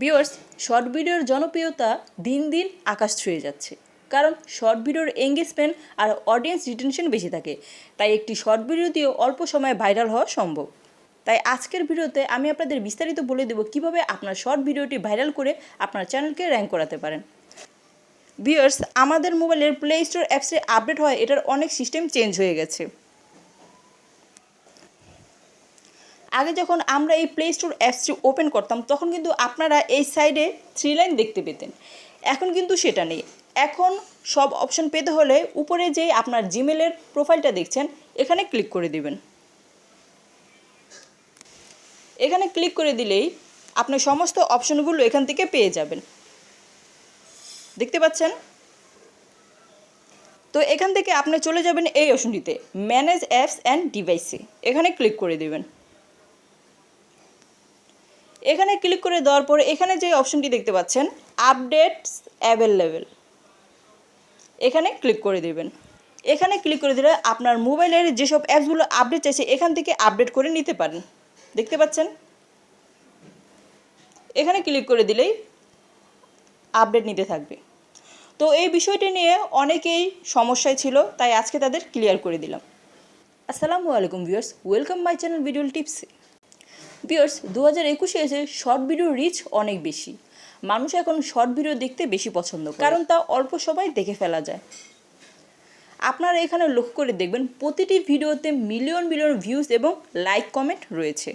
Viewers, short ভিডিওর জনপ্রিয়তা দিন দিন আকাশ ছুঁয়ে যাচ্ছে। কারণ শর্ট ভিডিওর এঙ্গেজমেন্ট আর অডিয়েন্স রিটেনশন বেশি থাকে, তাই একটি শর্ট ভিডিও দিয়ে অল্প সময়ে ভাইরাল হওয়া সম্ভব। তাই আজকের ভিডিওতে আমি আপনাদের বিস্তারিত বলে দেব কিভাবে আপনার শর্ট ভিডিওটি ভাইরাল করে আপনার চ্যানেলকে র্যাঙ্ক করাতে পারেন। ভিউয়ার্স, আমাদের মোবাইলের প্লে স্টোর অ্যাপসে আপডেট হয় এটার অনেক সিস্টেম চেঞ্জ হয়ে গেছে। আগে যখন আমরা এই প্লে স্টোর অ্যাপসটি ওপেন করতাম তখন কিন্তু আপনারা এই সাইডে 3 লাইন দেখতে পেতেন। এখন কিন্তু সেটা নেই। এখন সব অপশন পেতে হলে উপরে যে আপনার জিমেলের প্রোফাইলটা দেখছেন এখানে ক্লিক করে দিবেন। এখানে ক্লিক করে দিলেই আপনি সমস্ত অপশনগুলো এখান থেকে পেয়ে যাবেন। দেখতে পাচ্ছেন? তো এখান থেকে আপনি চলে যাবেন এই অপশনটিতে, ম্যানেজ অ্যাপস অ্যান্ড ডিভাইসে। এখানে ক্লিক করে দেবেন। এখানে ক্লিক করে দেওয়ার পরে এখানে যে অপশনটি দেখতে পাচ্ছেন, আপডেটস অ্যাভেলেবেল, এখানে ক্লিক করে দেবেন। এখানে ক্লিক করে দিলে আপনার মোবাইলের যেসব অ্যাপসগুলো আপডেট চাইছে এখান থেকে আপডেট করে নিতে পারেন। দেখতে পাচ্ছেন? এখানে ক্লিক করে দিলেই আপডেট নিতে থাকবে। তো এই বিষয়টি নিয়ে অনেকেই সমস্যায় ছিল, তাই আজকে তাদের ক্লিয়ার করে দিলাম। আসসালামু আলাইকুম viewers, welcome my channel video টিপসে। ভিউয়ার্স, 2021-এ এসে শর্ট ভিডিও রিচ অনেক বেশি। মানুষ এখন শর্ট ভিডিও দেখতে বেশি পছন্দ করে, কারণ তা অল্প সময় দেখে ফেলা যায়। আপনারা এখানে লক্ষ্য করে দেখবেন প্রতিটি ভিডিওতে মিলিয়ন মিলিয়ন ভিউজ এবং লাইক কমেন্ট রয়েছে।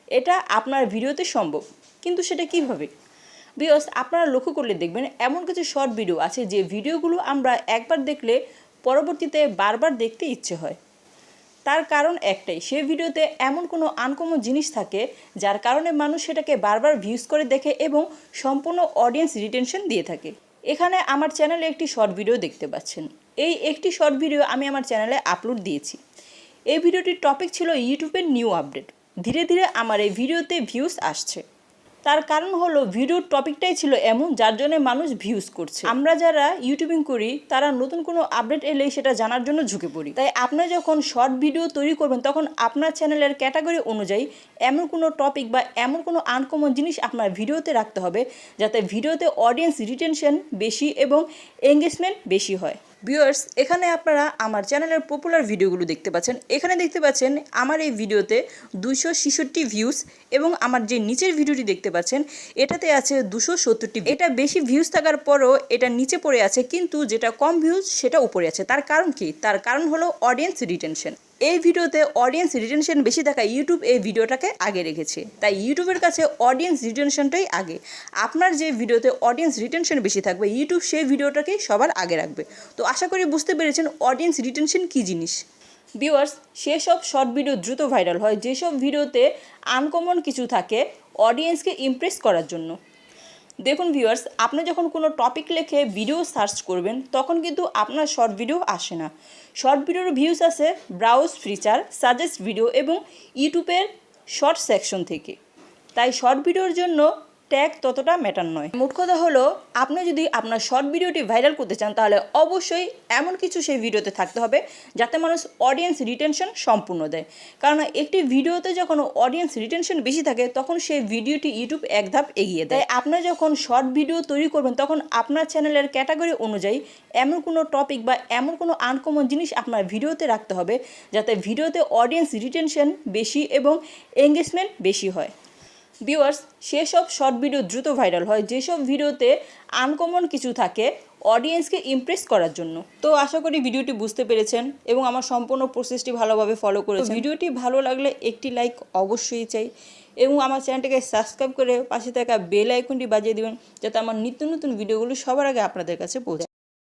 এটা আপনার ভিডিওতে সম্ভব, কিন্তু সেটা কিভাবে? ভিউয়ার্স, আপনারা লক্ষ্য করলে দেখবেন এমন কিছু শর্ট ভিডিও আছে যে ভিডিওগুলো আমরা একবার দেখলে পরবর্তীতে বারবার দেখতে ইচ্ছে হয়। তার কারণ একটাই, সে ভিডিওতে এমন কোনো আনকমন জিনিস থাকে যার কারণে মানুষ সেটাকে বারবার ভিউজ করে দেখে এবং সম্পূর্ণ অডিয়েন্স রিটেনশন দিয়ে থাকে। এখানে আমার চ্যানেলে একটি শর্ট ভিডিও দেখতে পাচ্ছেন। এই একটি শর্ট ভিডিও আমি আমার চ্যানেলে আপলোড দিয়েছি। এই ভিডিওটির টপিক ছিল ইউটিউবের নিউ আপডেট। ধীরে ধীরে আমার এই ভিডিওতে ভিউজ আসছে। তার কারণ হলো ভিডিওর টপিকটাই ছিল এমন যার জন্য মানুষ ভিউজ করছে। আমরা যারা ইউটিউবিং করি তারা নতুন কোনো আপডেট এলেই সেটা জানার জন্য ঝুঁকে পড়ি। তাই আপনারা যখন শর্ট ভিডিও তৈরি করবেন তখন আপনার চ্যানেলের ক্যাটাগরি অনুযায়ী এমন কোনো টপিক বা এমন কোনো আনকমন জিনিস আপনার ভিডিওতে রাখতে হবে যাতে ভিডিওতে অডিয়েন্স রিটেনশন বেশি এবং এঙ্গেজমেন্ট বেশি হয়। ভিউয়ার্স, এখানে আপনারা আমার চ্যানেলের পপুলার ভিডিওগুলো দেখতে পাচ্ছেন। এখানে দেখতে পাচ্ছেন আমার এই ভিডিওতে 266 ভিউজ এবং আমার যে নিচের ভিডিওটি দেখতে পাচ্ছেন এটাতে আছে 270। এটা বেশি ভিউজ থাকার পরও এটা নিচে পড়ে আছে, কিন্তু যেটা কম ভিউজ সেটা উপরে আছে। তার কারণ কি? তার কারণ হলো অডিয়েন্স রিটেনশন। এই ভিডিওতে অডিয়েন্স রিটেনশন বেশি থাকায় ইউটিউব এই ভিডিওটাকে আগে রেখেছে। তাই ইউটিউবের কাছে অডিয়েন্স রিটেনশনটাই আগে। আপনার যে ভিডিওতে অডিয়েন্স রিটেনশন বেশি থাকবে ইউটিউব সেই ভিডিওটাকেই সবার আগে রাখবে। তো আশা করি বুঝতে পেরেছেন অডিয়েন্স রিটেনশন কী জিনিস। ভিউয়ার্স, সেসব শর্ট ভিডিও দ্রুত ভাইরাল হয় যেসব ভিডিওতে আনকমন কিছু থাকে অডিয়েন্সকে ইমপ্রেস করার জন্য। দেখুন ভিউয়ার্স, আপনি যখন কোনো টপিক লিখে ভিডিও সার্চ করবেন তখন কিন্তু আপনার শর্ট ভিডিও আসে না। শর্ট ভিডিওর ভিউজ আসে ব্রাউজ ফিচার, সাজেস্ট ভিডিও এবং ইউটিউবের শর্ট সেকশন থেকে। তাই শর্ট ভিডিওর জন্য ট্যাগ ততটা ম্যাটার নয়। মোট কথা হলো, আপনি যদি আপনার শর্ট ভিডিওটি ভাইরাল করতে চান তাহলে অবশ্যই এমন কিছু সেই ভিডিওতে থাকতে হবে যাতে মানুষ অডিয়েন্স রিটেনশন সম্পূর্ণ দেয়। কারণ একটি ভিডিওতে যখন অডিয়েন্স রিটেনশন বেশি থাকে তখন সেই ভিডিওটি ইউটিউব এক ধাপ এগিয়ে দেয়। আপনি যখন শর্ট ভিডিও তৈরি করবেন তখন আপনার চ্যানেলের ক্যাটাগরি অনুযায়ী এমন কোনো টপিক বা এমন কোনো আনকমন জিনিস আপনার ভিডিওতে রাখতে হবে যাতে ভিডিওতে অডিয়েন্স রিটেনশন বেশি এবং এঙ্গেজমেন্ট বেশি হয়। ভিউয়ার্স, সেসব শর্ট ভিডিও দ্রুত ভাইরাল হয় যেসব ভিডিওতে আনকমন কিছু থাকে অডিয়েন্সকে ইমপ্রেস করার জন্য। তো আশা করি ভিডিওটি বুঝতে পেরেছেন এবং আমার সম্পূর্ণ প্রসেসটি ভালোভাবে ফলো করেছেন। ভিডিওটি ভালো লাগলে একটি লাইক অবশ্যই চাই এবং আমার চ্যানেলটিকে সাবস্ক্রাইব করে পাশে থাকা বেল আইকনটি বাজিয়ে দেবেন যাতে আমার নিত্য নতুন ভিডিওগুলো সবার আগে আপনাদের কাছে পৌঁছায়।